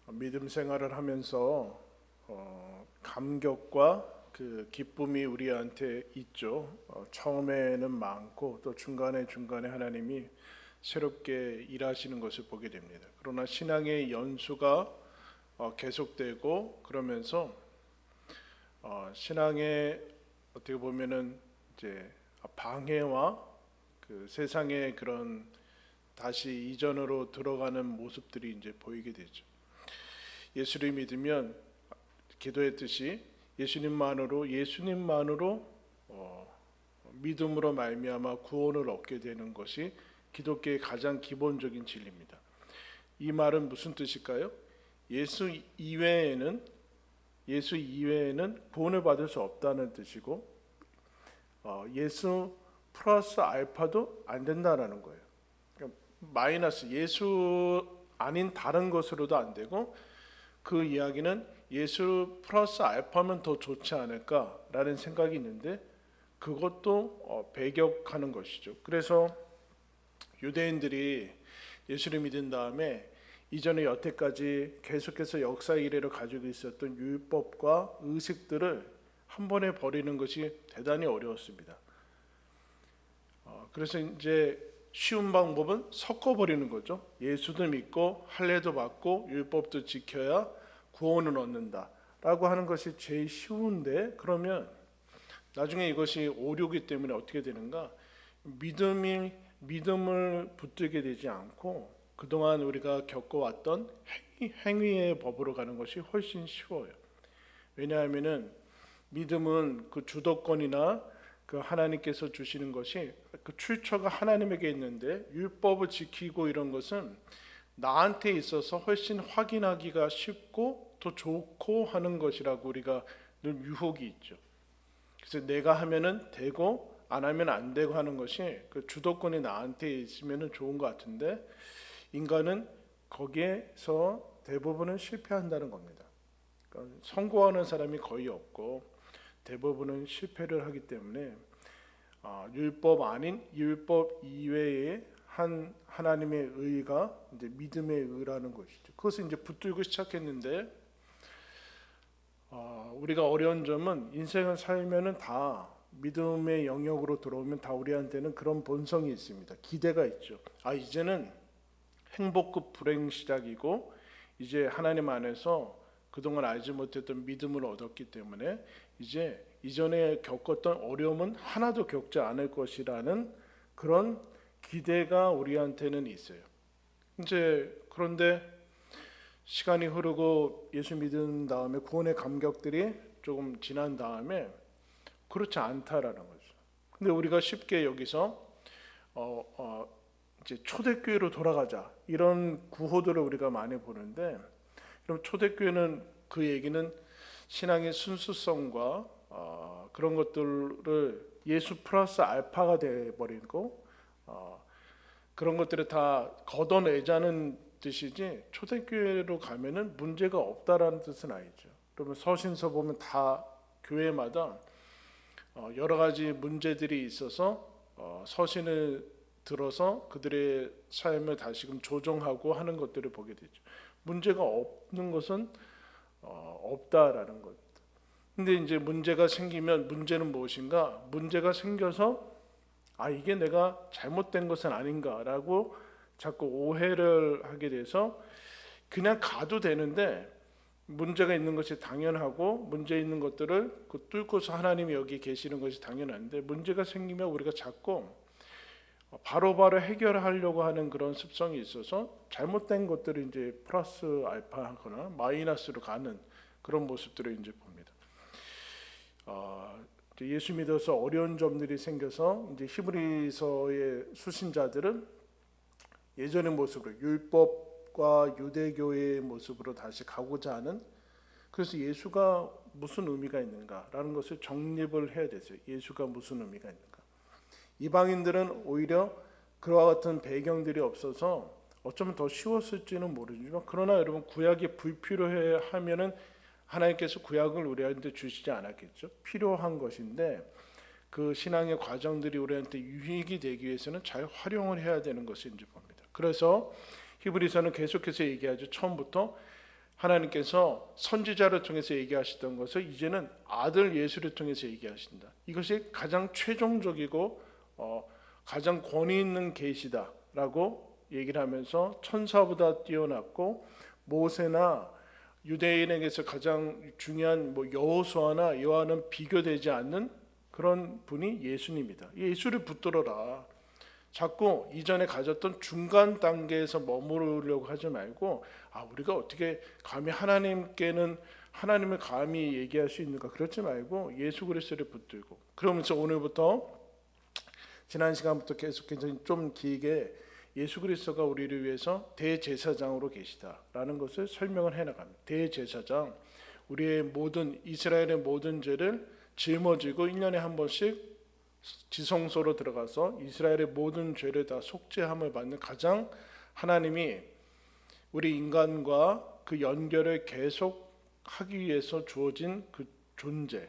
믿음 생활을 하면서 감격과 그 기쁨이 우리한테 있죠. 처음에는 많고 또 중간에 하나님이 새롭게 일하시는 것을 보게 됩니다. 그러나 신앙의 연수가 계속되고 그러면서 신앙의 어떻게 보면은 이제 방해와 그 세상의 그런 다시 이전으로 들어가는 모습들이 이제 보이게 되죠. 예수를 믿으면 기도했듯이 예수님만으로 믿음으로 말미암아 구원을 얻게 되는 것이 기독교의 가장 기본적인 진리입니다. 이 말은 무슨 뜻일까요? 예수 이외에는 구원을 받을 수 없다는 뜻이고 예수 플러스 알파도 안 된다라는 거예요. 그러니까 마이너스 예수 아닌 다른 것으로도 안 되고 그 이야기는 예수 플러스 알파면 더 좋지 않을까라는 생각이 있는데 그것도 배격하는 것이죠. 그래서 유대인들이 예수를 믿은 다음에 이전에 여태까지 계속해서 역사 이래로 가지고 있었던 율법과 의식들을 한 번에 버리는 것이 대단히 어려웠습니다. 그래서 이제 쉬운 방법은 섞어버리는 거죠. 예수도 믿고 할례도 받고 율법도 지켜야 구원을 얻는다라고 하는 것이 제일 쉬운데 그러면 나중에 이것이 오류기 때문에 어떻게 되는가? 믿음을 붙들게 되지 않고 그동안 우리가 겪어왔던 행위의 법으로 가는 것이 훨씬 쉬워요. 왜냐하면은 믿음은 그 주도권이나 그 하나님께서 주시는 것이 그 출처가 하나님에게 있는데 율법을 지키고 이런 것은 나한테 있어서 훨씬 확인하기가 쉽고 더 좋고 하는 것이라고 우리가 늘 유혹이 있죠. 그래서 내가 하면은 되고 안 하면 안 되고 하는 것이 그 주도권이 나한테 있으면은 좋은 것 같은데 인간은 거기에서 대부분은 실패한다는 겁니다. 그러니까 성공하는 사람이 거의 없고 대부분은 실패를 하기 때문에 율법 아닌 율법 이외의 하나님의 의가 이제 믿음의 의라는 것이죠. 그것을 이제 붙들고 시작했는데 우리가 어려운 점은 인생을 살면은 다 믿음의 영역으로 들어오면 다 우리한테는 그런 본성이 있습니다. 기대가 있죠. 이제는 행복급 불행 시작이고 이제 하나님 안에서 그동안 알지 못했던 믿음을 얻었기 때문에 이제 이전에 겪었던 어려움은 하나도 겪지 않을 것이라는 그런 기대가 우리한테는 있어요. 이제 그런데 시간이 흐르고 예수 믿은 다음에 구원의 감격들이 조금 지난 다음에 그렇지 않다라는 거죠. 근데 우리가 쉽게 여기서 이제 초대교회로 돌아가자 이런 구호들을 우리가 많이 보는데 그럼 초대교회는 그 얘기는 신앙의 순수성과 그런 것들을 예수 플러스 알파가 되어버리고 그런 것들을 다 걷어내자는 뜻이지 초대교회로 가면은 문제가 없다라는 뜻은 아니죠. 그러면 서신서 보면 다 교회마다 여러 가지 문제들이 있어서 서신을 들어서 그들의 삶을 다시금 조정하고 하는 것들을 보게 되죠. 문제가 없는 것은 없다라는 것. 근데 이제 문제가 생기면 문제는 무엇인가? 문제가 생겨서 이게 내가 잘못된 것은 아닌가라고 자꾸 오해를 하게 돼서 그냥 가도 되는데 문제가 있는 것이 당연하고 문제 있는 것들을 뚫고서 하나님이 여기 계시는 것이 당연한데 문제가 생기면 우리가 자꾸 바로바로 해결하려고 하는 그런 습성이 있어서 잘못된 것들을 이제 플러스 알파하거나 마이너스로 가는 그런 모습들을 이제 봅니다. 예수 믿어서 어려운 점들이 생겨서 이제 히브리서의 수신자들은 예전의 모습으로 율법과 유대교의 모습으로 다시 가고자 하는 그래서 예수가 무슨 의미가 있는가라는 것을 정립을 해야 되죠. 예수가 무슨 의미가 있는가. 이방인들은 오히려 그와 같은 배경들이 없어서 어쩌면 더 쉬웠을지는 모르지만 그러나 여러분 구약이 불필요해 하면은 하나님께서 구약을 우리한테 주시지 않았겠죠. 필요한 것인데 그 신앙의 과정들이 우리한테 유익이 되기 위해서는 잘 활용을 해야 되는 것인지 봅니다. 그래서 히브리서는 계속해서 얘기하죠. 처음부터 하나님께서 선지자를 통해서 얘기하시던 것을 이제는 아들 예수를 통해서 얘기하신다. 이것이 가장 최종적이고 가장 권위 있는 계시다라고 얘기를 하면서 천사보다 뛰어났고 모세나 유대인에게서 가장 중요한 여호수아나 여호와는 비교되지 않는 그런 분이 예수님이다. 예수를 붙들어라. 자꾸 이전에 가졌던 중간 단계에서 머무르려고 하지 말고 우리가 어떻게 감히 하나님께는 하나님을 감히 얘기할 수 있는가 그렇지 말고 예수 그리스도를 붙들고 그러면서 오늘부터 지난 시간부터 계속해서 좀 길게 예수 그리스도가 우리를 위해서 대제사장으로 계시다라는 것을 설명을 해나갑니다. 대제사장, 우리의 모든 이스라엘의 모든 죄를 짊어지고 1년에 한 번씩 지성소로 들어가서 이스라엘의 모든 죄를 다 속죄함을 받는 가장 하나님이 우리 인간과 그 연결을 계속 하기 위해서 주어진 그 존재.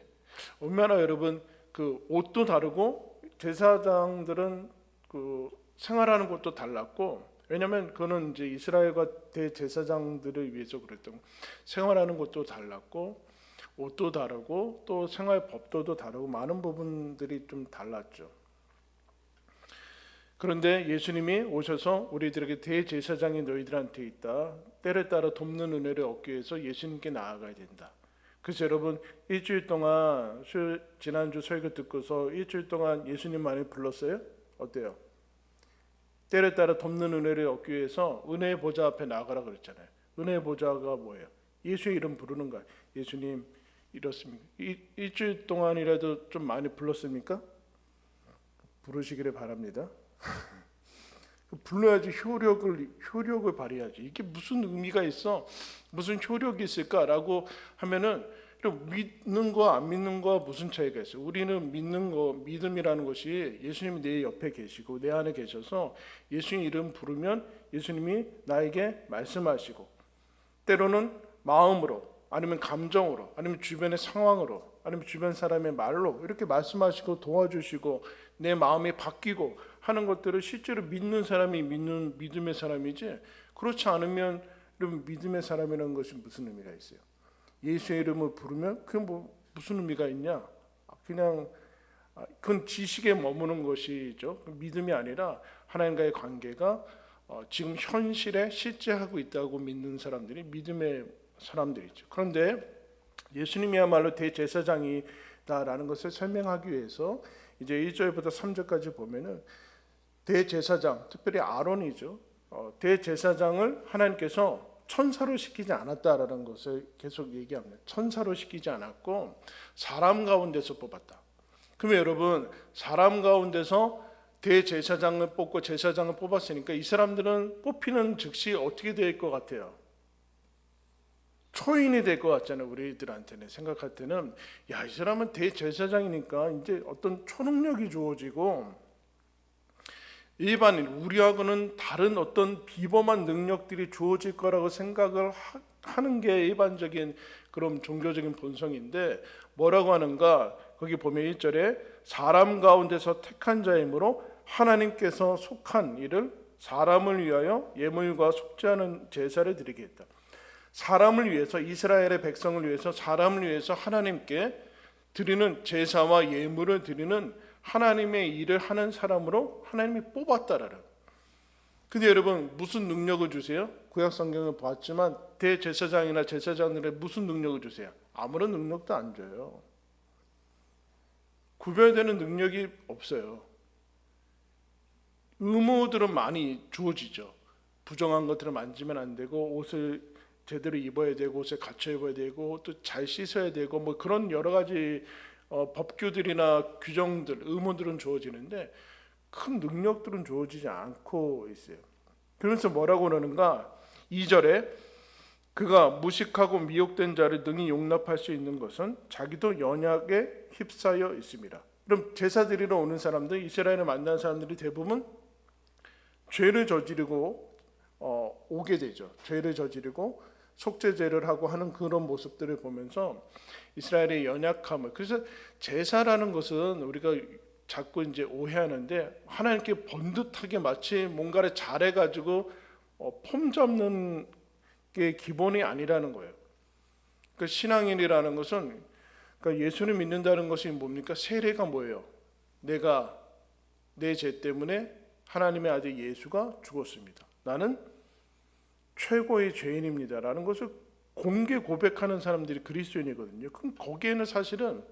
얼마나 여러분 그 옷도 다르고 제사장들은 그 생활하는 것도 달랐고 왜냐하면 그거는 이제 이스라엘과 대제사장들을 위해서 그랬던 거. 생활하는 것도 달랐고 옷도 다르고 또 생활 법도도 다르고 많은 부분들이 좀 달랐죠. 그런데 예수님이 오셔서 우리들에게 대제사장이 너희들한테 있다. 때를 따라 돕는 은혜를 얻기 위해서 예수님께 나아가야 된다. 그래서 여러분 일주일 동안 지난주 설교 듣고서 일주일 동안 예수님 많이 불렀어요? 어때요? 때를 따라 돕는 은혜를 얻기 위해서 은혜의 보좌 앞에 나가라 그랬잖아요. 은혜의 보좌가 뭐예요? 예수의 이름 부르는 거예요. 예수님 이렇습니까? 일주일 동안이라도 좀 많이 불렀습니까? 부르시기를 바랍니다. 불러야지 효력을 발휘하지. 이게 무슨 의미가 있어? 무슨 효력이 있을까라고 하면은 믿는 거 안 믿는 거 무슨 차이가 있어요? 우리는 믿는 거 믿음이라는 것이 예수님이 내 옆에 계시고 내 안에 계셔서 예수님 이름 부르면 예수님이 나에게 말씀하시고 때로는 마음으로 아니면 감정으로 아니면 주변의 상황으로 아니면 주변 사람의 말로 이렇게 말씀하시고 도와주시고 내 마음이 바뀌고 하는 것들을 실제로 믿는 사람이 믿는 믿음의 사람이지 그렇지 않으면 여러분 믿음의 사람이라는 것이 무슨 의미가 있어요? 예수의 이름을 부르면 그게 무슨 의미가 있냐? 그냥 그건 지식에 머무는 것이죠. 믿음이 아니라 하나님과의 관계가 지금 현실에 실제하고 있다고 믿는 사람들이 믿음의 사람들이죠. 그런데 예수님이야말로 대제사장이다라는 것을 설명하기 위해서 이제 1절부터 3절까지 보면은 대제사장, 특별히 아론이죠. 대제사장을 하나님께서 천사로 시키지 않았다라는 것을 계속 얘기합니다. 천사로 시키지 않았고 사람 가운데서 뽑았다. 그러면 여러분 사람 가운데서 대제사장을 뽑고 제사장을 뽑았으니까 이 사람들은 뽑히는 즉시 어떻게 될 것 같아요? 초인이 될 것 같잖아요. 우리들한테는 생각할 때는 이 사람은 대제사장이니까 이제 어떤 초능력이 주어지고 일반인 우리하고는 다른 어떤 비범한 능력들이 주어질 거라고 생각을 하는 게 일반적인 그런 종교적인 본성인데 뭐라고 하는가? 거기 보면 1절에 사람 가운데서 택한 자이므로 하나님께서 속한 이를 사람을 위하여 예물과 속죄하는 제사를 드리게 했다. 사람을 위해서 이스라엘의 백성을 위해서 사람을 위해서 하나님께 드리는 제사와 예물을 드리는 하나님의 일을 하는 사람으로 하나님이 뽑았다라는. 근데 여러분 무슨 능력을 주세요? 구약 성경을 봤지만 대제사장이나 제사장들의 무슨 능력을 주세요? 아무런 능력도 안 줘요. 구별되는 능력이 없어요. 의무들은 많이 주어지죠. 부정한 것들을 만지면 안 되고 옷을 제대로 입어야 되고 옷을 갖춰 입어야 되고 또 잘 씻어야 되고 뭐 그런 여러 가지 법규들이나 규정들, 의무들은 주어지는데 큰 능력들은 주어지지 않고 있어요. 그러면서 뭐라고 그러는가? 2절에 그가 무식하고 미혹된 자를 능히 용납할 수 있는 것은 자기도 연약에 휩싸여 있습니다. 그럼 제사 드리러 오는 사람들, 이스라엘을 만난 사람들이 대부분 죄를 저지르고 오게 되죠. 죄를 저지르고 속죄제를 하고 하는 그런 모습들을 보면서 이스라엘의 연약함을, 그래서 제사라는 것은 우리가 자꾸 이제 오해하는데 하나님께 번듯하게 마치 뭔가를 잘해가지고 폼 잡는 게 기본이 아니라는 거예요. 그 신앙인이라는 것은, 그러니까 예수를 믿는다는 것이 뭡니까? 세례가 뭐예요? 내가 내 죄 때문에 하나님의 아들 예수가 죽었습니다. 나는 최고의 죄인입니다라는 것을 공개 고백하는 사람들이 그리스도인이거든요. 그럼 거기에는 사실은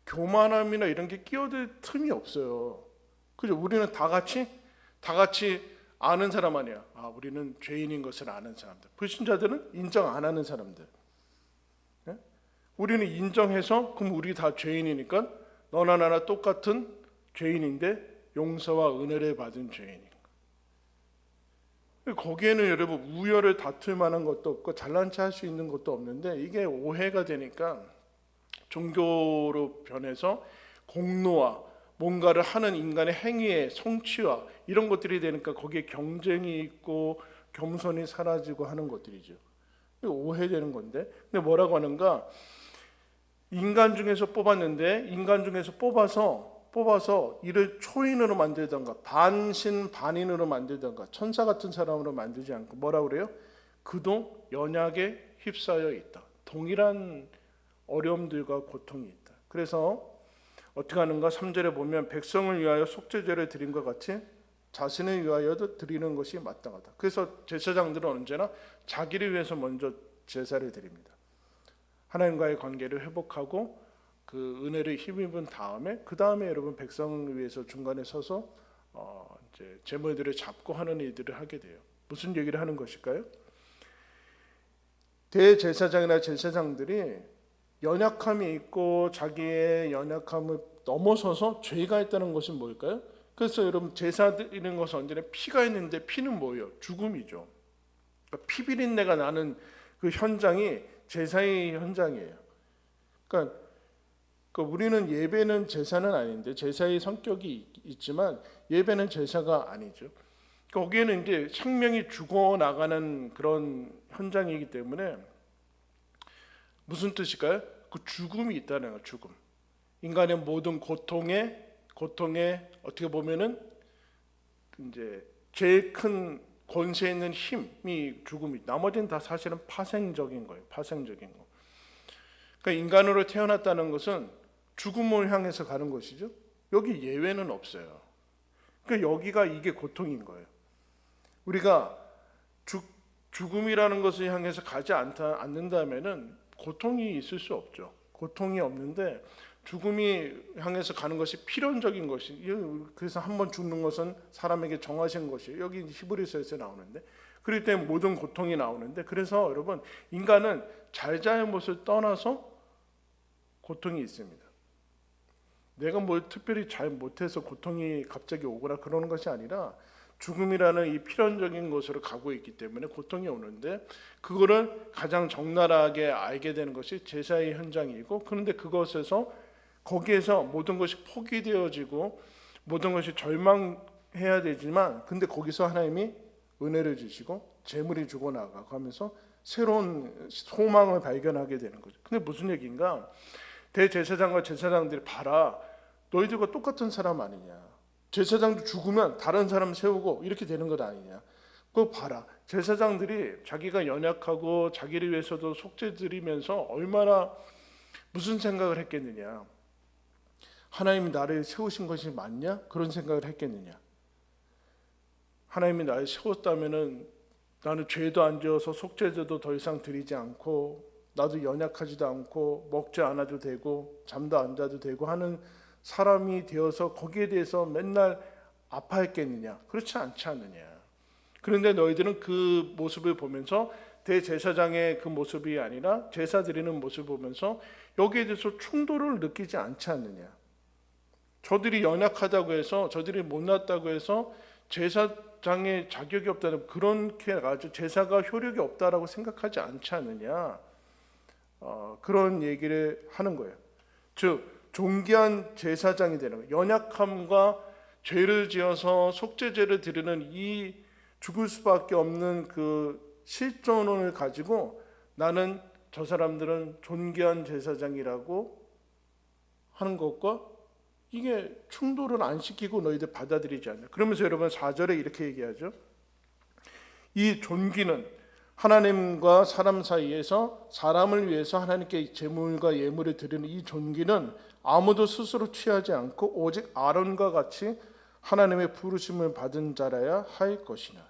교만함이나 이런 게 끼어들 틈이 없어요. 그죠? 우리는 다 같이 아는 사람 아니야. 우리는 죄인인 것을 아는 사람들. 불신자들은 인정 안 하는 사람들. 예? 우리는 인정해서 그럼 우리 다 죄인이니까 너나 나나 똑같은 죄인인데 용서와 은혜를 받은 죄인인 거예요. 거기에는 여러분 우열을 다툴 만한 것도 없고 잘난 체 할 수 있는 것도 없는데, 이게 오해가 되니까 종교로 변해서 공로와 뭔가를 하는 인간의 행위의 성취와 이런 것들이 되니까 거기에 경쟁이 있고 겸손이 사라지고 하는 것들이죠. 오해되는 건데, 근데 뭐라고 하는가? 인간 중에서 뽑았는데, 인간 중에서 뽑아서 이를 초인으로 만들던가 반신반인으로 만들던가 천사 같은 사람으로 만들지 않고 뭐라고 그래요? 그도 연약에 휩싸여 있다. 동일한 어려움들과 고통이 있다. 그래서 어떻게 하는가? 3절에 보면 백성을 위하여 속죄제를 드린 것 같이 자신을 위하여도 드리는 것이 마땅하다. 그래서 제사장들은 언제나 자기를 위해서 먼저 제사를 드립니다. 하나님과의 관계를 회복하고 그 은혜를 힘입은 다음에, 그 다음에 여러분 백성을 위해서 중간에 서서 이제 제물들을 잡고 하는 일들을 하게 돼요. 무슨 얘기를 하는 것일까요? 대제사장이나 제사장들이 연약함이 있고 자기의 연약함을 넘어서서 죄가 있다는 것은 뭘까요? 그래서 여러분 제사 드리는 것은 언제나 피가 있는데, 피는 뭐예요? 죽음이죠. 그러니까 피 비린내가 나는 그 현장이 제사의 현장이에요. 그러니까 우리는 예배는 제사는 아닌데, 제사의 성격이 있지만 예배는 제사가 아니죠. 거기에는 이제 생명이 죽어 나가는 그런 현장이기 때문에 무슨 뜻일까요? 그 죽음이 있다는 거예요. 죽음. 인간의 모든 고통에 어떻게 보면은 이제 제일 큰 권세 있는 힘이 죽음이. 나머지는 다 사실은 파생적인 거예요. 파생적인 거. 그러니까 인간으로 태어났다는 것은 죽음을 향해서 가는 것이죠. 여기 예외는 없어요. 그러니까 여기가 이게 고통인 거예요. 우리가 죽음이라는 것을 향해서 가지 않는다면은 고통이 있을 수 없죠. 고통이 없는데 죽음이 향해서 가는 것이 필연적인 것이. 그래서 한번 죽는 것은 사람에게 정하신 것이에요. 여기 히브리서에서 나오는데, 그렇기 때문에 모든 고통이 나오는데, 그래서 여러분 인간은 잘잘못을 떠나서 고통이 있습니다. 내가 뭘 특별히 잘 못해서 고통이 갑자기 오거나 그러는 것이 아니라 죽음이라는 이 필연적인 것으로 가고 있기 때문에 고통이 오는데, 그거를 가장 적나라하게 알게 되는 것이 제사의 현장이고, 그런데 그것에서 거기에서 모든 것이 포기되어지고 모든 것이 절망해야 되지만, 근데 거기서 하나님이 은혜를 주시고 재물이 주고 나가고 하면서 새로운 소망을 발견하게 되는 거죠. 근데 무슨 얘기인가? 대제사장과 제사장들이 봐라, 너희들과 똑같은 사람 아니냐. 제사장도 죽으면 다른 사람 세우고 이렇게 되는 것 아니냐. 그거 봐라. 제사장들이 자기가 연약하고 자기를 위해서도 속죄 드리면서 얼마나 무슨 생각을 했겠느냐. 하나님이 나를 세우신 것이 맞냐? 그런 생각을 했겠느냐. 하나님이 나를 세웠다면은 나는 죄도 안 지어서 속죄제도 더 이상 드리지 않고, 나도 연약하지도 않고 먹지 않아도 되고 잠도 안 자도 되고 하는 사람이 되어서 거기에 대해서 맨날 아파했겠느냐? 그렇지 않지 않느냐. 그런데 너희들은 그 모습을 보면서, 대제사장의 그 모습이 아니라 제사 드리는 모습을 보면서 여기에 대해서 충돌을 느끼지 않지 않느냐. 저들이 연약하다고 해서, 저들이 못났다고 해서 제사장의 자격이 없다는, 그렇게 아주 제사가 효력이 없다라고 생각하지 않지 않느냐. 그런 얘기를 하는 거예요. 즉 존귀한 제사장이 되는 거예요. 연약함과 죄를 지어서 속죄제를 드리는 이 죽을 수밖에 없는 그 실존을 가지고 나는, 저 사람들은 존귀한 제사장이라고 하는 것과 이게 충돌을 안 시키고 너희들 받아들이지 않냐. 그러면서 여러분 4절에 이렇게 얘기하죠. 이 존귀는 하나님과 사람 사이에서 사람을 위해서 하나님께 제물과 예물을 드리는 이 존귀는 아무도 스스로 취하지 않고 오직 아론과 같이 하나님의 부르심을 받은 자라야 할 것이냐.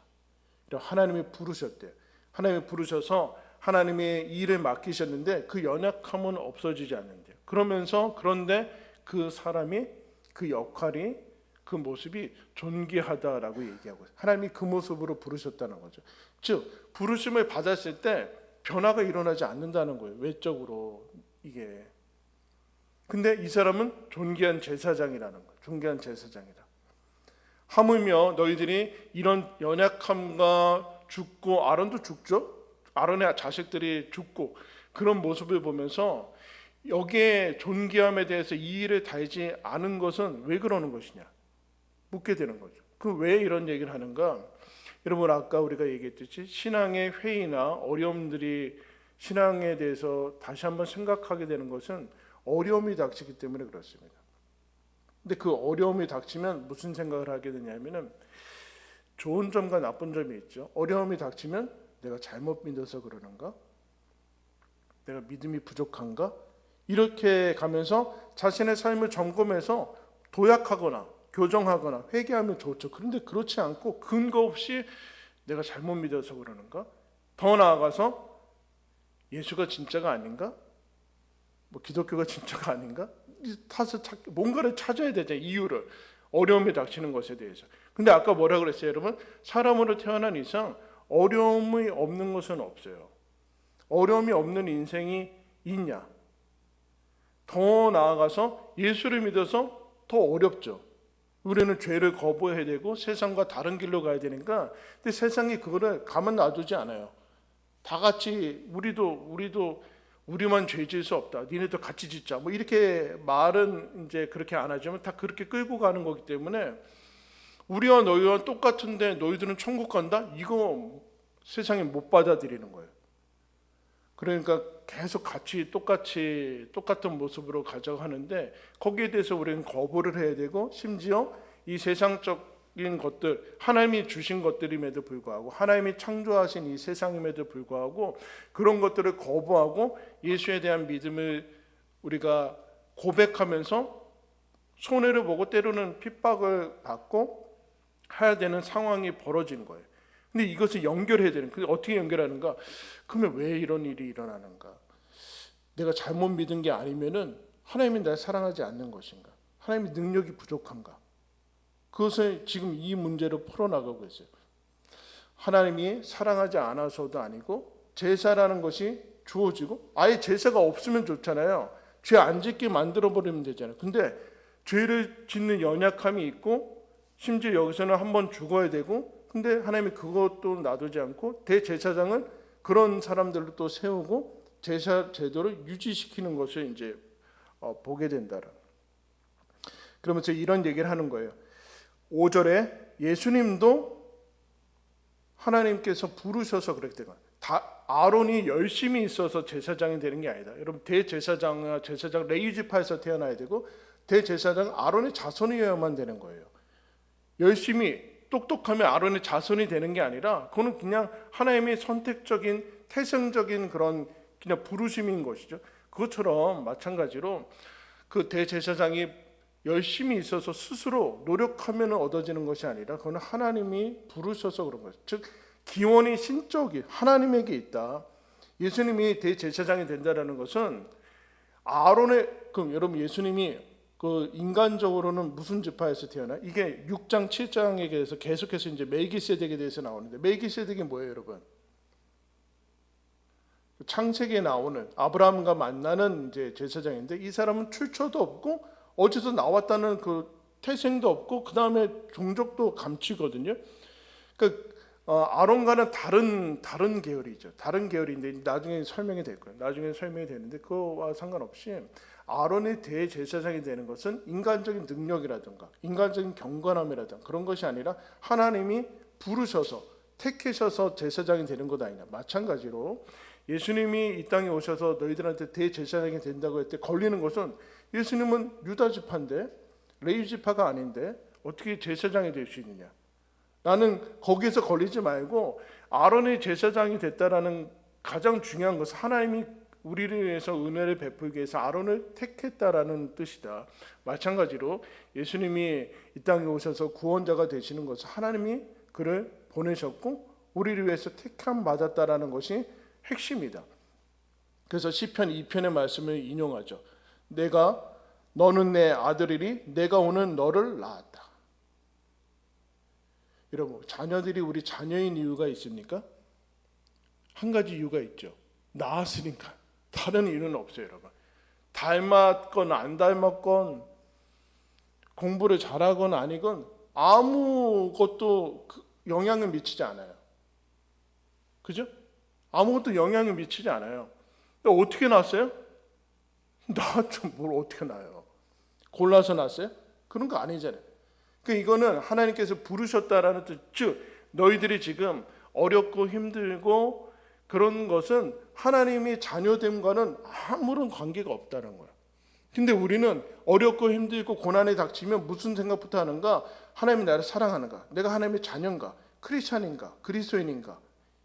하나님이 부르셨대요. 하나님이 부르셔서 하나님의 일을 맡기셨는데 그 연약함은 없어지지 않는데요. 그런데 그 사람이 그 역할이 그 모습이 존귀하다라고 얘기하고 있어요. 하나님이 그 모습으로 부르셨다는 거죠. 즉 부르심을 받았을 때 변화가 일어나지 않는다는 거예요. 외적으로 이게. 근데 이 사람은 존귀한 제사장이라는 거예요. 존귀한 제사장이다. 하물며 너희들이 이런 연약함과 죽고 아론도 죽죠. 아론의 자식들이 죽고 그런 모습을 보면서 여기에 존귀함에 대해서 이의를 달지 않은 것은 왜 그러는 것이냐 묻게 되는 거죠. 그 왜 이런 얘기를 하는가? 여러분 아까 우리가 얘기했듯이 신앙의 회의나 어려움들이 신앙에 대해서 다시 한번 생각하게 되는 것은 어려움이 닥치기 때문에 그렇습니다. 근데 그 어려움이 닥치면 무슨 생각을 하게 되냐면은 좋은 점과 나쁜 점이 있죠. 어려움이 닥치면 내가 잘못 믿어서 그러는가? 내가 믿음이 부족한가? 이렇게 가면서 자신의 삶을 점검해서 도약하거나 교정하거나 회개하면 좋죠. 그런데 그렇지 않고 근거 없이 내가 잘못 믿어서 그러는가? 더 나아가서 예수가 진짜가 아닌가? 기독교가 진짜가 아닌가? 뭔가를 찾아야 되죠. 이유를. 어려움이 닥치는 것에 대해서. 근데 아까 뭐라 그랬어요, 여러분? 사람으로 태어난 이상 어려움이 없는 것은 없어요. 어려움이 없는 인생이 있냐? 더 나아가서 예수를 믿어서 더 어렵죠. 우리는 죄를 거부해야 되고 세상과 다른 길로 가야 되니까. 근데 세상이 그거를 가만 놔두지 않아요. 다 같이 우리만 죄 지을 수 없다. 니네도 같이 짓자. 이렇게 말은 이제 그렇게 안 하지만 다 그렇게 끌고 가는 거기 때문에 우리와 너희와 똑같은데 너희들은 천국 간다? 이거 세상에 못 받아들이는 거예요. 그러니까 계속 같이 똑같은 모습으로 가져가는데 거기에 대해서 우리는 거부를 해야 되고 심지어 이 세상적인 것들 하나님이 주신 것들임에도 불구하고 하나님이 창조하신 이 세상임에도 불구하고 그런 것들을 거부하고 예수에 대한 믿음을 우리가 고백하면서 손해를 보고 때로는 핍박을 받고 해야 되는 상황이 벌어지는 거예요. 근데 이것을 연결해야 되는, 어떻게 연결하는가? 그러면 왜 이런 일이 일어나는가? 내가 잘못 믿은 게 아니면은 하나님이 날 사랑하지 않는 것인가? 하나님의 능력이 부족한가? 그것을 지금 이 문제로 풀어나가고 있어요. 하나님이 사랑하지 않아서도 아니고 제사라는 것이 주어지고 아예 제사가 없으면 좋잖아요. 죄 안 짓게 만들어버리면 되잖아요. 근데 죄를 짓는 연약함이 있고 심지어 여기서는 한번 죽어야 되고 근데 하나님이 그것도 놔두지 않고 대제사장은 그런 사람들을 또 세우고 제사 제도를 유지시키는 것을 이제 보게 된다라. 그러면서 이런 얘기를 하는 거예요. 5절에 예수님도 하나님께서 부르셔서 그랬대요. 아론이 열심히 있어서 제사장이 되는 게 아니다. 여러분 대제사장 레위 지파에서 태어나야 되고 대제사장 아론의 자손이어야만 되는 거예요. 열심히 똑똑하면 아론의 자손이 되는 게 아니라 그거는 그냥 하나님의 선택적인 태생적인 그런 그냥 부르심인 것이죠. 그것처럼 마찬가지로 그 대제사장이 열심히 있어서 스스로 노력하면 얻어지는 것이 아니라 그건 하나님이 부르셔서 그런 거죠. 즉 기원이 신적이 하나님에게 있다. 예수님이 대제사장이 된다라는 것은 그럼 여러분 예수님이 그 인간적으로는 무슨 지파에서 태어나? 이게 6장 7장에 대해서 계속해서 이제 멜기세덱에 대해서 나오는데 멜기세덱이 뭐예요, 여러분? 창세기에 나오는 아브라함과 만나는 이제 제사장인데 이 사람은 출처도 없고 어디서 나왔다는 그 태생도 없고 그 다음에 종족도 감추거든요. 그러니까 아론과는 다른 계열이죠. 다른 계열인데 나중에 설명이 될 거예요. 나중에 설명이 되는데 그거와 상관없이 아론의 대제사장이 되는 것은 인간적인 능력이라든가 인간적인 경건함이라든가 그런 것이 아니라 하나님이 부르셔서 택하셔서 제사장이 되는 것 아니냐. 마찬가지로 예수님이 이 땅에 오셔서 너희들한테 대제사장이 된다고 할 때 걸리는 것은 예수님은 유다 지파인데 레위 지파가 아닌데 어떻게 제사장이 될 수 있느냐. 나는 거기에서 걸리지 말고 아론의 제사장이 됐다라는 가장 중요한 것은 하나님이 우리를 위해서 은혜를 베풀기 위해서 아론을 택했다라는 뜻이다. 마찬가지로 예수님이 이 땅에 오셔서 구원자가 되시는 것은 하나님이 그를 보내셨고 우리를 위해서 택함 받았다라는 것이 핵심이다. 그래서 시편 2편의 말씀을 인용하죠. 너는 내 아들이니 내가 오늘 너를 낳았다. 여러분, 자녀들이 우리 자녀인 이유가 있습니까? 한 가지 이유가 있죠. 낳았으니까. 다른 이유는 없어요, 여러분. 닮았건 안 닮았건 공부를 잘하건 아니건 아무것도 영향을 미치지 않아요. 그죠? 아무것도 영향을 미치지 않아요. 어떻게 낳았어요? 낳았죠. 뭘 어떻게 낳아요? 골라서 낳았어요? 그런 거 아니잖아요. 그러니까 이거는 하나님께서 부르셨다라는 뜻, 즉 너희들이 지금 어렵고 힘들고 그런 것은 하나님이 자녀됨과는 아무런 관계가 없다는 거예요. 근데 우리는 어렵고 힘들고 고난이 닥치면 무슨 생각부터 하는가? 하나님이 나를 사랑하는가? 내가 하나님의 자녀인가? 크리스찬인가? 그리스도인인가?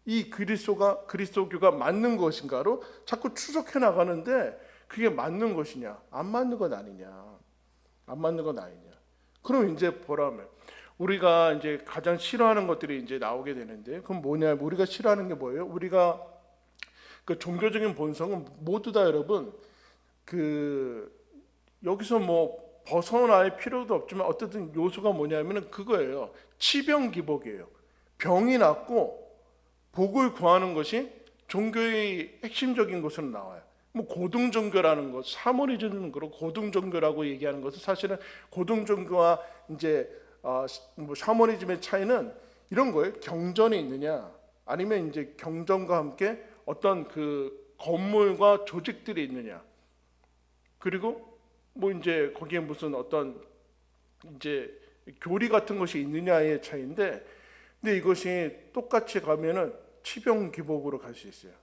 이 그리스도교가 맞는 것인가로 자꾸 추적해 나가는데 그게 맞는 것이냐? 안 맞는 것 아니냐? 안 맞는 것 아니냐? 그럼 이제 보라면 우리가 이제 가장 싫어하는 것들이 이제 나오게 되는데 그럼 뭐냐? 우리가 싫어하는 게 뭐예요? 우리가 그 종교적인 본성은 모두 다 여러분 여기서 뭐 벗어날 필요도 없지만 어쨌든 요소가 뭐냐면은 그거예요. 치병기복이에요. 병이 낫고 복을 구하는 것이 종교의 핵심적인 것으로 나와요. 뭐 고등종교라는 것, 사모니즘은 그렇고 고등종교라고 얘기하는 것은 사실은 고등종교와 이제 뭐 샤머니즘의 차이는 이런 거예요. 경전이 있느냐, 아니면 이제 경전과 함께 어떤 그 건물과 조직들이 있느냐, 그리고 뭐 이제 거기에 무슨 어떤 이제 교리 같은 것이 있느냐의 차이인데, 근데 이것이 똑같이 가면은 치병기복으로 갈 수 있어요.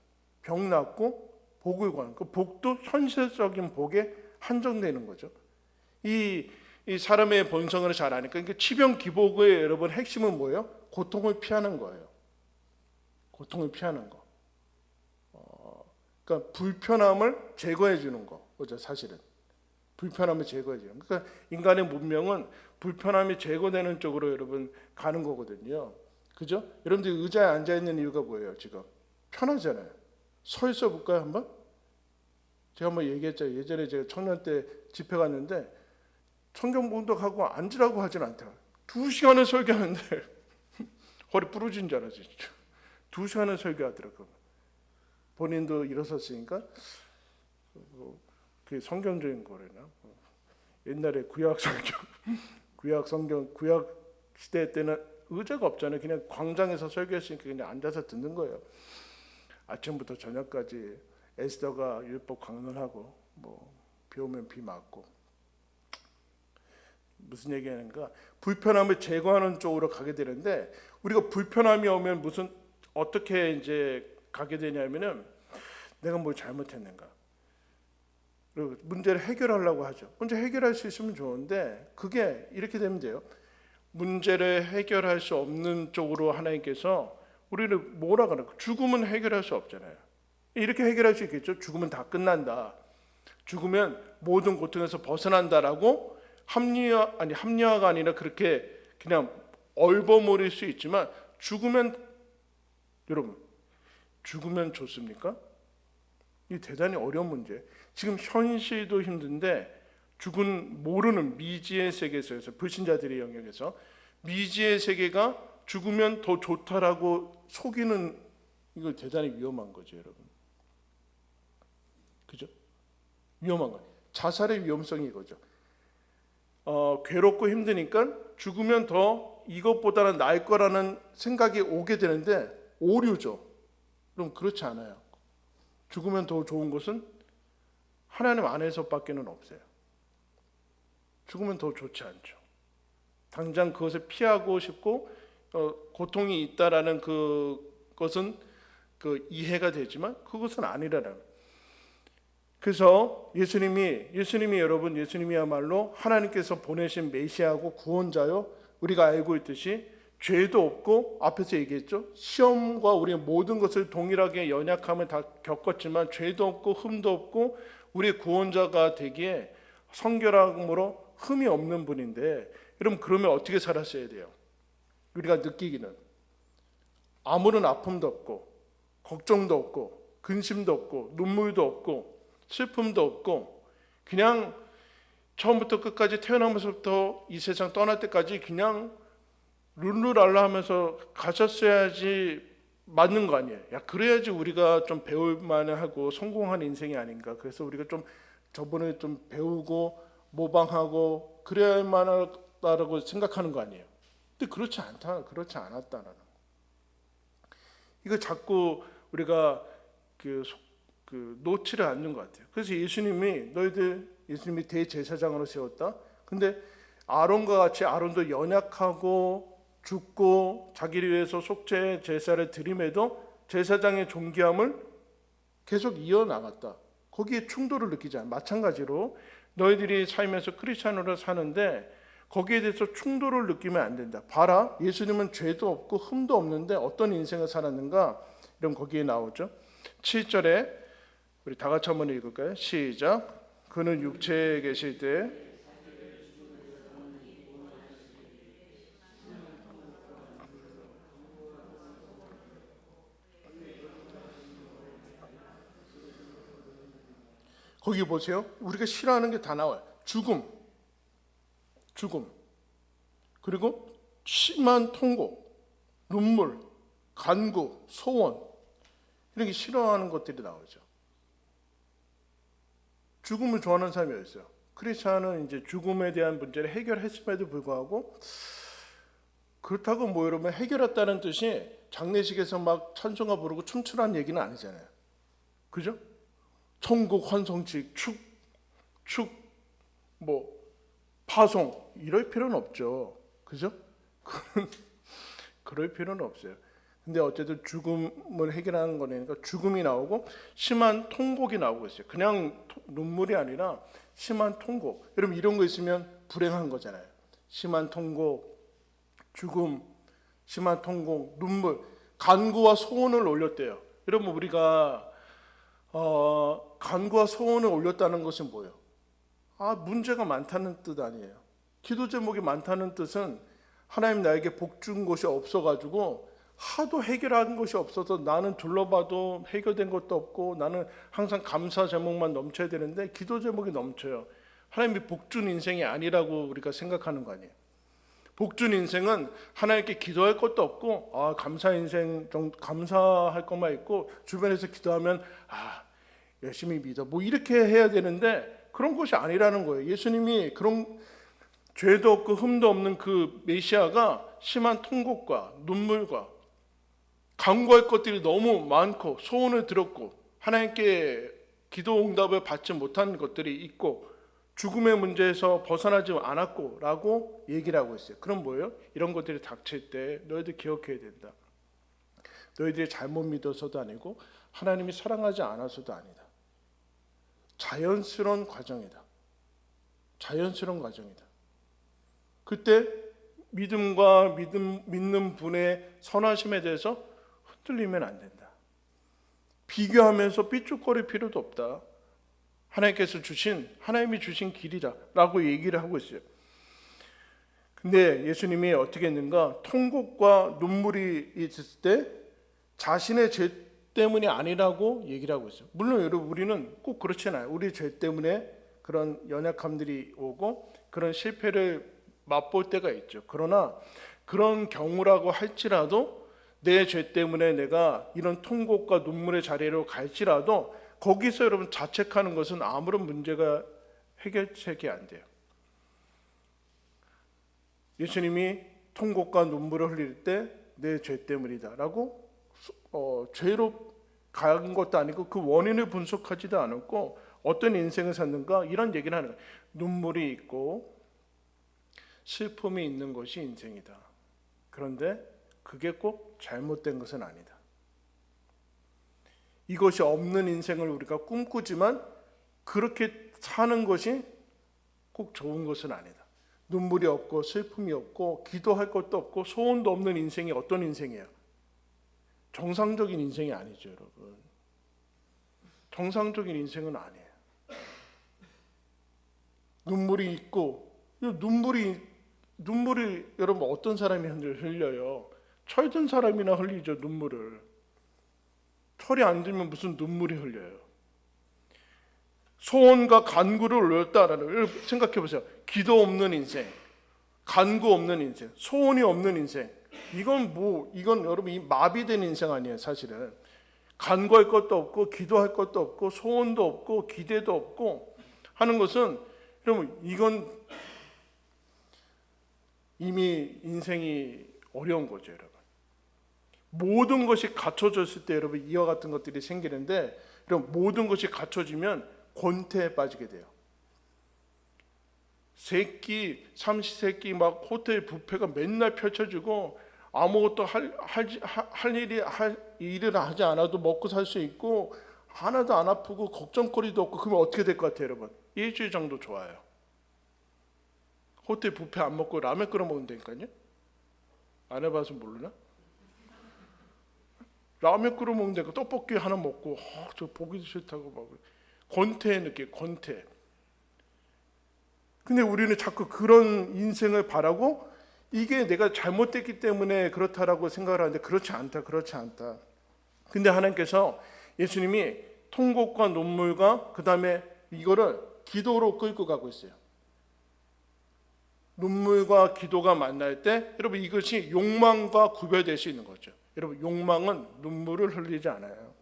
병 낫고 복을 구하는 그 복도 현실적인 복에 한정되는 거죠. 이 사람의 본성을 잘 아니까. 그러니까 치병기복의 여러분 핵심은 뭐예요? 고통을 피하는 거예요. 고통을 피하는 거. 그러니까 불편함을 제거해 주는 거. 그죠? 사실은 불편함을 제거해 주는. 그러니까 인간의 문명은 불편함이 제거되는 쪽으로 여러분 가는 거거든요. 그죠? 여러분들 의자에 앉아 있는 이유가 뭐예요? 지금 편하잖아요. 서 있어 볼까요, 한번? 제가 한번 얘기했죠. 예전에 제가 청년 때 집회 갔는데 성경 봉독하고 앉으라고 하진 않더라고요. 2시간을 설교하는데 허리 부러진 줄 알았지. 2시간을 설교하더라고요. 본인도 일어섰으니까 그게 성경적인 거래나. 옛날에 구약 성경, 구약 시대 때는 의자가 없잖아요. 그냥 광장에서 설교했으니까 그냥 앉아서 듣는 거예요. 아침부터 저녁까지 에스더가 율법 강론하고 뭐 비 오면 비 맞고. 무슨 얘기하는가? 불편함을 제거하는 쪽으로 가게 되는데, 우리가 불편함이 오면 어떻게 이제 가게 되냐면은 내가 뭘 잘못했는가? 그리고 문제를 해결하려고 하죠. 문제 해결할 수 있으면 좋은데 그게 이렇게 되면 돼요. 문제를 해결할 수 없는 쪽으로 하나님께서 우리를 뭐라 그럴까? 죽으면 해결할 수 없잖아요. 이렇게 해결할 수 있겠죠. 죽으면 다 끝난다. 죽으면 모든 고통에서 벗어난다라고 합리화가 아니라 그렇게 그냥 얼버무릴 수 있지만, 여러분 죽으면 좋습니까? 이 대단히 어려운 문제. 지금 현실도 힘든데 모르는 미지의 세계에서, 불신자들의 영역에서 미지의 세계가 죽으면 더 좋다라고 속이는, 이거 대단히 위험한 거죠, 여러분. 그죠? 위험한 거예요. 자살의 위험성이 이거죠. 괴롭고 힘드니까 죽으면 더 이것보다는 나을 거라는 생각이 오게 되는데 오류죠. 그럼 그렇지 않아요. 죽으면 더 좋은 것은 하나님 안에서밖에는 없어요. 죽으면 더 좋지 않죠. 당장 그것을 피하고 싶고 고통이 있다라는 그것은 이해가 되지만 그것은 아니라는. 그래서 예수님이야말로 하나님께서 보내신 메시아고 구원자요, 우리가 알고 있듯이 죄도 없고, 앞에서 얘기했죠. 시험과 우리의 모든 것을 동일하게 연약함을 다 겪었지만 죄도 없고 흠도 없고 우리의 구원자가 되기에 성결함으로 흠이 없는 분인데, 여러분 그러면 어떻게 살았어야 돼요? 우리가 느끼기는 아무런 아픔도 없고 걱정도 없고 근심도 없고 눈물도 없고 슬픔도 없고, 그냥 처음부터 끝까지 태어나면서부터 이 세상 떠날 때까지 그냥 룰루랄라 하면서 가셨어야지 맞는 거 아니에요? 야, 그래야지 우리가 좀 배울 만하고 성공한 인생이 아닌가. 그래서 우리가 좀 저번에 좀 배우고 모방하고 그래야 만하다라고 생각하는 거 아니에요? 근데 그렇지 않았다라는 거. 이거 자꾸 우리가 놓지를 않는 것 같아요. 그래서 예수님이 대제사장으로 세웠다. 근데 아론과 같이, 아론도 연약하고 죽고 자기를 위해서 속죄 제사를 드림에도 제사장의 존귀함을 계속 이어나갔다. 거기에 충돌을 느끼지 않아. 마찬가지로 너희들이 살면서 크리스찬으로 사는데 거기에 대해서 충돌을 느끼면 안 된다. 봐라, 예수님은 죄도 없고 흠도 없는데 어떤 인생을 살았는가? 이런 거기에 나오죠. 7절에 우리 다 같이 한번 읽을까요? 시작. 그는 육체에 계실 때 거기 보세요. 우리가 싫어하는 게 다 나와요. 죽음, 그리고 심한 통고, 눈물, 간구, 소원, 이렇게 싫어하는 것들이 나오죠. 죽음을 좋아하는 사람이 어딨어요? 크리스찬은 이제 죽음에 대한 문제를 해결했음에도 불구하고, 그렇다고 뭐 여러분 해결했다는 뜻이 장례식에서 막 찬송가 부르고 춤추라는 얘기는 아니잖아요. 그죠? 천국 환성식, 뭐 파송 이럴 필요는 없죠. 그죠? 그럴 필요는 없어요. 근데 어쨌든 죽음을 해결하는 거니까 죽음이 나오고 심한 통곡이 나오고 있어요. 그냥 눈물이 아니라 심한 통곡. 여러분 이런 거 있으면 불행한 거잖아요. 심한 통곡, 죽음, 심한 통곡, 눈물, 간구와 소원을 올렸대요. 여러분 우리가 간구와 소원을 올렸다는 것은 뭐예요? 문제가 많다는 뜻 아니에요. 기도 제목이 많다는 뜻은 하나님 나에게 복 준 것이 없어가지고 하도 해결한 것이 없어서 나는 둘러봐도 해결된 것도 없고 나는 항상 감사 제목만 넘쳐야 되는데 기도 제목이 넘쳐요. 하나님이 복 준 인생이 아니라고 우리가 생각하는 거 아니에요. 복 준 인생은 하나님께 기도할 것도 없고 감사 인생 좀 감사할 것만 있고 주변에서 기도하면 열심히 믿어 뭐 이렇게 해야 되는데 그런 것이 아니라는 거예요. 예수님이 그런 죄도 없고 흠도 없는 그 메시아가 심한 통곡과 눈물과 간구할 것들이 너무 많고 소원을 들었고 하나님께 기도 응답을 받지 못한 것들이 있고 죽음의 문제에서 벗어나지 않았고 라고 얘기를 하고 있어요. 그럼 뭐예요? 이런 것들이 닥칠 때 너희들 기억해야 된다. 너희들이 잘못 믿어서도 아니고 하나님이 사랑하지 않아서도 아니다. 자연스러운 과정이다. 그때 믿음과 믿는 분의 선하심에 대해서 흔들리면 안 된다. 비교하면서 삐죽거릴 필요도 없다. 하나님이 주신 길이다 라고 얘기를 하고 있어요. 근데 예수님이 어떻게 했는가? 통곡과 눈물이 있을 때 자신의 죄 때문이 아니라고 얘기를 하고 있어요. 물론 여러분 우리는 꼭 그렇지 않아요. 우리 죄 때문에 그런 연약함들이 오고 그런 실패를 맛볼 때가 있죠. 그러나 그런 경우라고 할지라도 내 죄 때문에 내가 이런 통곡과 눈물의 자리로 갈지라도 거기서 여러분 자책하는 것은 아무런 문제가 해결책이 안 돼요. 예수님이 통곡과 눈물을 흘릴 때 내 죄 때문이다라고 죄로 간 것도 아니고 그 원인을 분석하지도 않았고 어떤 인생을 샀는가 이런 얘기를 하는 거예요. 눈물이 있고 슬픔이 있는 것이 인생이다. 그런데 그게 꼭 잘못된 것은 아니다. 이것이 없는 인생을 우리가 꿈꾸지만 그렇게 사는 것이 꼭 좋은 것은 아니다. 눈물이 없고 슬픔이 없고 기도할 것도 없고 소원도 없는 인생이 어떤 인생이에요? 정상적인 인생이 아니죠, 여러분. 정상적인 인생은 아니에요. 눈물이 있고, 눈물이 여러분 어떤 사람이 흘려요? 철든 사람이나 흘리죠, 눈물을. 철이 안 들면 무슨 눈물이 흘려요? 소원과 간구를 올렸다라는, 생각해 보세요. 기도 없는 인생, 간구 없는 인생, 소원이 없는 인생. 이건 여러분 이 마비된 인생 아니에요, 사실은. 간구할 것도 없고 기도할 것도 없고 소원도 없고 기대도 없고 하는 것은 여러분 이건 이미 인생이 어려운 거죠, 여러분. 모든 것이 갖춰졌을 때 여러분 이와 같은 것들이 생기는데, 여러분 모든 것이 갖춰지면 권태에 빠지게 돼요. 세끼, 삼시세끼 막 호텔 뷔페가 맨날 펼쳐지고 아무것도 일을 하지 않아도 먹고 살 수 있고 하나도 안 아프고 걱정거리도 없고, 그러면 어떻게 될 것 같아요, 여러분? 일주일 정도 좋아요. 호텔 뷔페 안 먹고 라면 끓여 먹는다니까요. 안 해봐서 모르나? 라면 끓여 먹는다니까 떡볶이 하나 먹고 저 보기도 싫다고 막 권태의 느낌, 권태. 근데 우리는 자꾸 그런 인생을 바라고 이게 내가 잘못됐기 때문에 그렇다라고 생각을 하는데 그렇지 않다. 근데 하나님께서 예수님이 통곡과 눈물과 그 다음에 이거를 기도로 끌고 가고 있어요. 눈물과 기도가 만날 때 여러분 이것이 욕망과 구별될 수 있는 거죠. 여러분 욕망은 눈물을 흘리지 않아요.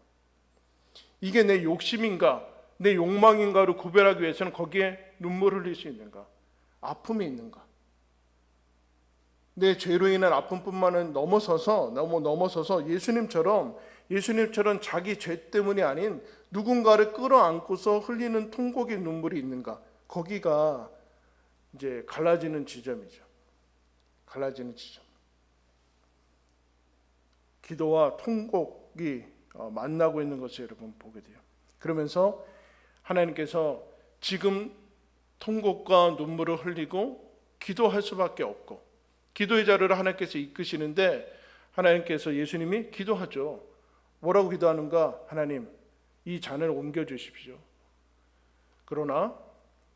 이게 내 욕심인가 내 욕망인가를 구별하기 위해서는 거기에 눈물을 흘릴 수 있는가, 아픔이 있는가. 내 죄로 인한 아픔뿐만은 넘어서서 예수님처럼 자기 죄 때문이 아닌 누군가를 끌어안고서 흘리는 통곡의 눈물이 있는가. 거기가 이제 갈라지는 지점이죠. 갈라지는 지점. 기도와 통곡이 만나고 있는 것을 여러분 보게 돼요. 그러면서 하나님께서 지금 통곡과 눈물을 흘리고 기도할 수밖에 없고, 기도의 자리를 하나님께서 이끄시는데, 하나님께서 예수님이 기도하죠. 뭐라고 기도하는가? 하나님, 이 잔을 옮겨주십시오. 그러나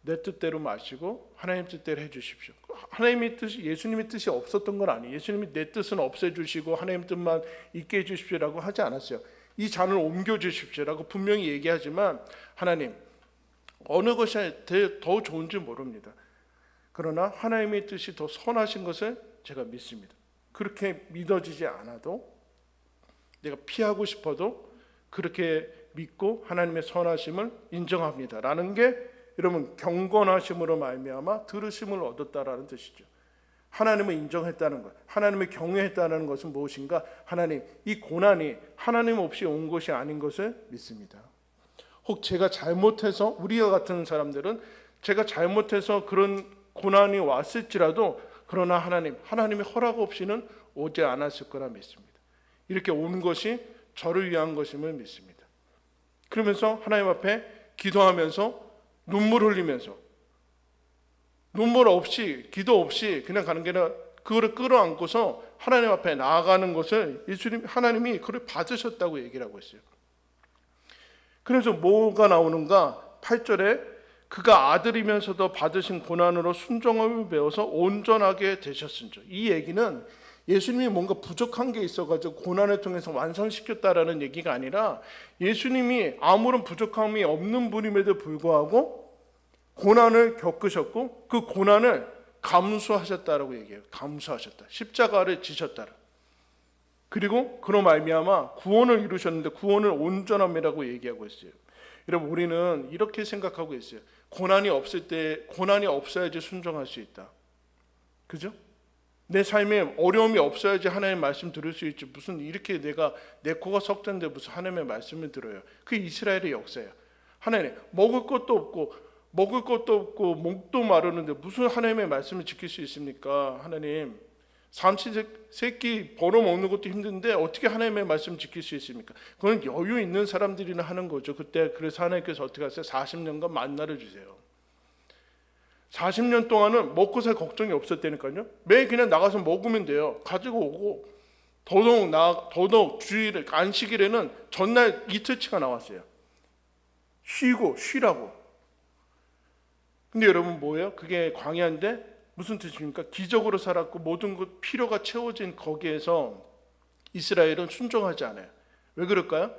내 뜻대로 마시고 하나님 뜻대로 해주십시오. 하나님의 뜻이, 예수님의 뜻이 없었던 건 아니에요. 예수님이 내 뜻은 없애주시고 하나님 뜻만 있게 해주십시오라고 하지 않았어요. 이 잔을 옮겨주십시오라고 분명히 얘기하지만, 하나님 어느 것이 더 좋은지 모릅니다. 그러나 하나님의 뜻이 더 선하신 것을 제가 믿습니다. 그렇게 믿어지지 않아도, 내가 피하고 싶어도 그렇게 믿고 하나님의 선하심을 인정합니다 라는 게 여러분 경건하심으로 말미암아 들으심을 얻었다라는 뜻이죠. 하나님을 인정했다는 것, 하나님을 경외했다는 것은 무엇인가? 하나님, 이 고난이 하나님 없이 온 것이 아닌 것을 믿습니다. 혹 제가 잘못해서, 우리와 같은 사람들은 제가 잘못해서 그런 고난이 왔을지라도, 그러나 하나님의 허락 없이는 오지 않았을 거라 믿습니다. 이렇게 온 것이 저를 위한 것임을 믿습니다. 그러면서 하나님 앞에 기도하면서 눈물 흘리면서, 눈물 없이 기도 없이 그냥 가는 게 아니라 그거를 끌어안고서 하나님 앞에 나아가는 것을 하나님이 그걸 받으셨다고 얘기를 하고 있어요. 그래서 뭐가 나오는가? 8절에 그가 아들이면서도 받으신 고난으로 순종함을 배워서 온전하게 되셨은즉. 이 얘기는 예수님이 뭔가 부족한 게 있어가지고 고난을 통해서 완성시켰다라는 얘기가 아니라, 예수님이 아무런 부족함이 없는 분임에도 불구하고 고난을 겪으셨고 그 고난을 감수하셨다라고 얘기해요. 감수하셨다. 십자가를 지셨다. 그리고 그로 말미암아 구원을 이루셨는데 구원을 온전함이라고 얘기하고 있어요. 여러분 우리는 이렇게 생각하고 있어요. 고난이 없을 때, 고난이 없어야지 순종할 수 있다. 그죠? 내 삶에 어려움이 없어야지 하나님의 말씀 들을 수 있지. 무슨 이렇게 내 코가 석잔데 무슨 하나님의 말씀을 들어요. 그게 이스라엘의 역사예요. 하나님 먹을 것도 없고 목도 마르는데 무슨 하나님의 말씀을 지킬 수 있습니까? 하나님 삼시세끼 벌어먹는 것도 힘든데 어떻게 하나님의 말씀을 지킬 수 있습니까? 그건 여유 있는 사람들이나 하는 거죠. 그때 그래서 하나님께서 어떻게 하세요? 40년간 만나를 주세요. 40년 동안은 먹고 살 걱정이 없었다니까요. 매일 그냥 나가서 먹으면 돼요. 가지고 오고, 더더욱 주일 안식일에는 전날 이틀치가 나왔어요. 쉬라고. 근데 여러분 뭐예요? 그게 광야인데 무슨 뜻입니까? 기적으로 살았고 모든 것 필요가 채워진 거기에서 이스라엘은 순종하지 않아요. 왜 그럴까요?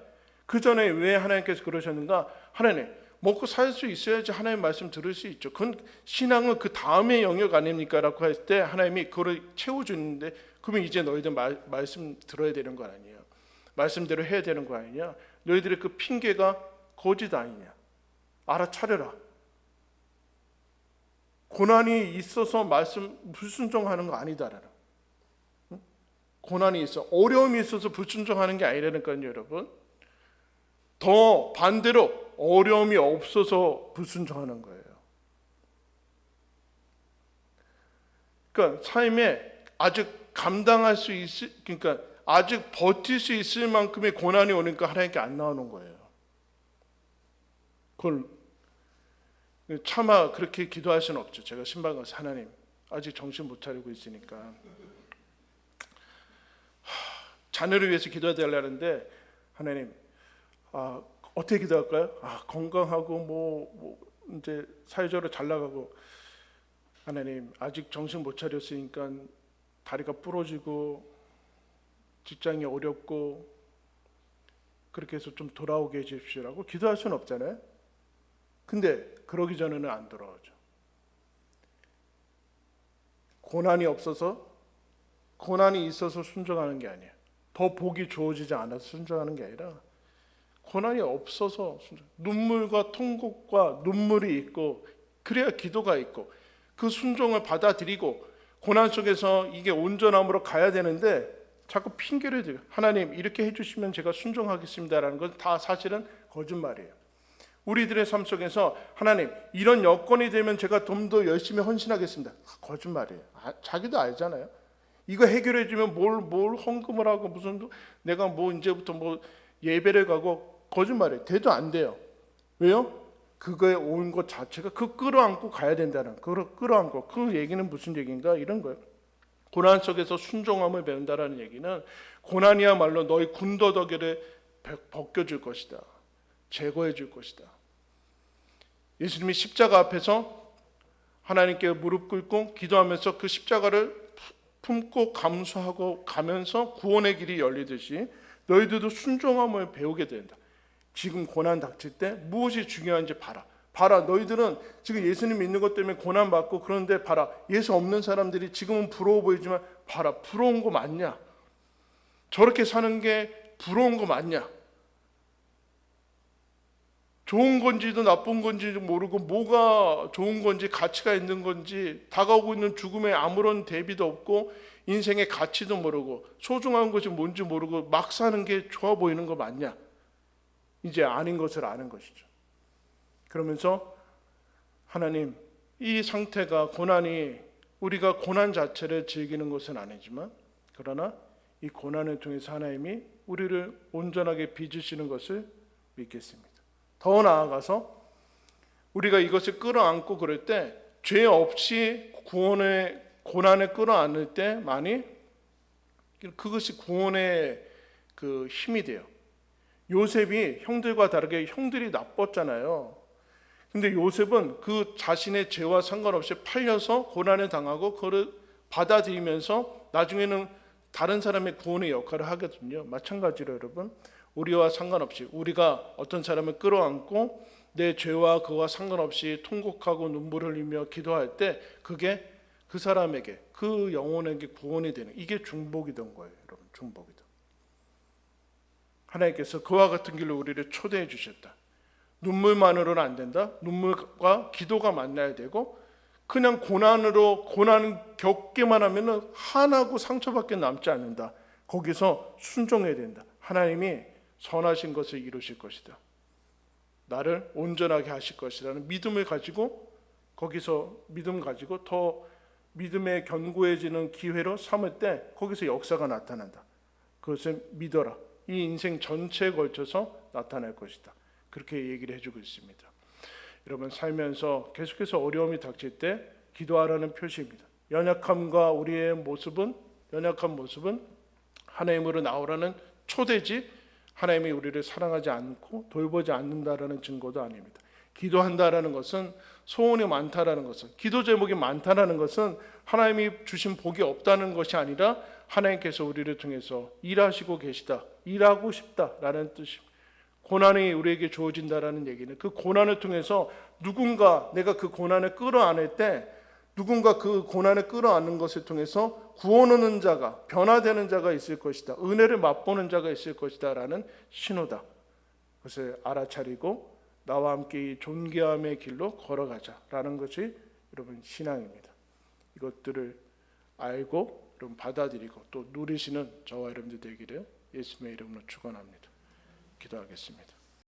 그 전에 왜 하나님께서 그러셨는가? 하나님, 먹고 살 수 있어야지 하나님 말씀 들을 수 있죠. 그건 신앙은 그 다음의 영역 아닙니까? 라고 할 때 하나님이 그걸 채워주는데, 그러면 이제 너희들 말씀 들어야 되는 거 아니에요? 말씀대로 해야 되는 거 아니냐? 너희들의 그 핑계가 거짓 아니냐? 알아차려라. 고난이 있어서 말씀 불순종하는 거 아니다라는. 고난이 있어, 어려움이 있어서 불순종하는 게 아니라니까요, 여러분. 더 반대로 어려움이 없어서 불순종하는 거예요. 그러니까 삶에 아직 감당할 수 있을, 그러니까 아직 버틸 수 있을 만큼의 고난이 오니까 하나님께 안 나오는 거예요. 그걸 차마 그렇게 기도할 수는 없죠. 제가 신방 가서 하나님, 아직 정신 못 차리고 있으니까 자녀를 위해서 기도해달라는데, 하나님, 어떻게 기도할까요? 건강하고 뭐 이제 사회적으로 잘 나가고, 하나님 아직 정신 못 차렸으니까 다리가 부러지고 직장이 어렵고 그렇게 해서 좀 돌아오게 해주십시오라고 기도할 수는 없잖아요. 근데 그러기 전에는 안 돌아오죠. 고난이 있어서 순종하는 게 아니에요. 더 복이 주어지지 않아서 순종하는 게 아니라 고난이 없어서 눈물과 통곡과 눈물이 있고, 그래야 기도가 있고, 그 순종을 받아들이고 고난 속에서 이게 온전함으로 가야 되는데 자꾸 핑계를 대요. 하나님 이렇게 해주시면 제가 순종하겠습니다라는 건 다 사실은 거짓말이에요. 우리들의 삶 속에서 하나님 이런 여건이 되면 제가 좀 더 열심히 헌신하겠습니다. 거짓말이에요. 자기도 알잖아요. 이거 해결해 주면 뭘 헌금을 하고 무슨 내가 뭐 이제부터 뭐 예배를 가고, 거짓말이에요. 돼도 안 돼요. 왜요? 그거에 온 것 자체가 그 끌어안고 가야 된다는, 그걸 끌어안고, 그 얘기는 무슨 얘기인가? 이런 거예요. 고난 속에서 순종함을 배운다라는 얘기는 고난이야말로 너희 군더더기를 벗겨줄 것이다, 제거해 줄 것이다. 예수님이 십자가 앞에서 하나님께 무릎 꿇고 기도하면서 그 십자가를 품고 감수하고 가면서 구원의 길이 열리듯이 너희들도 순종함을 배우게 된다. 지금 고난 닥칠 때 무엇이 중요한지 봐라. 너희들은 지금 예수님 믿는 것 때문에 고난 받고 그런데 봐라. 예수 없는 사람들이 지금은 부러워 보이지만 봐라. 부러운 거 맞냐? 저렇게 사는 게 부러운 거 맞냐? 좋은 건지도 나쁜 건지도 모르고, 뭐가 좋은 건지 가치가 있는 건지, 다가오고 있는 죽음에 아무런 대비도 없고 인생의 가치도 모르고 소중한 것이 뭔지 모르고 막 사는 게 좋아 보이는 거 맞냐? 이제 아닌 것을 아는 것이죠. 그러면서 하나님, 이 상태가, 고난이, 우리가 고난 자체를 즐기는 것은 아니지만 그러나 이 고난을 통해서 하나님이 우리를 온전하게 빚으시는 것을 믿겠습니다. 더 나아가서 우리가 이것을 끌어안고 그럴 때 죄 없이 구원의 고난을 끌어안을 때만이 그것이 구원의 그 힘이 돼요. 요셉이 형들과 다르게 형들이 나빴잖아요. 근데 요셉은 그 자신의 죄와 상관없이 팔려서 고난을 당하고 그걸 받아들이면서 나중에는 다른 사람의 구원의 역할을 하거든요. 마찬가지로 여러분, 우리와 상관없이 우리가 어떤 사람을 끌어안고 내 죄와 그와 상관없이 통곡하고 눈물 흘리며 기도할 때 그게 그 사람에게, 그 영혼에게 구원이 되는, 이게 중복이던 거예요. 여러분, 중복이던. 하나님께서 그와 같은 길로 우리를 초대해 주셨다. 눈물만으로는 안 된다. 눈물과 기도가 만나야 되고, 그냥 고난 겪기만 하면은 하나고 상처밖에 남지 않는다. 거기서 순종해야 된다. 하나님이 선하신 것을 이루실 것이다. 나를 온전하게 하실 것이라는 믿음을 가지고, 거기서 믿음 가지고 더 믿음에 견고해지는 기회로 삼을 때 거기서 역사가 나타난다. 그것을 믿어라. 이 인생 전체에 걸쳐서 나타날 것이다. 그렇게 얘기를 해주고 있습니다. 여러분 살면서 계속해서 어려움이 닥칠 때 기도하라는 표시입니다. 연약함과 우리의 모습은 연약한 모습은 하나님으로 나오라는 초대지 하나님이 우리를 사랑하지 않고 돌보지 않는다라는 증거도 아닙니다. 기도한다라는 것은 소원이 많다라는 것은 기도 제목이 많다라는 것은 하나님이 주신 복이 없다는 것이 아니라 하나님께서 우리를 통해서 일하시고 계시다, 일하고 싶다라는 뜻입니다. 고난이 우리에게 주어진다라는 얘기는 그 고난을 통해서 누군가 내가 그 고난을 끌어안을 때 누군가 그 고난을 끌어안는 것을 통해서 구원하는 자가 변화되는 자가 있을 것이다. 은혜를 맛보는 자가 있을 것이다 라는 신호다. 그것을 알아차리고 나와 함께 이 존귀함의 길로 걸어가자라는 것이 여러분 신앙입니다. 이것들을 알고 여러분 받아들이고 또 누리시는 저와 여러분들 되기를 예수님의 이름으로 축원합니다. 기도하겠습니다.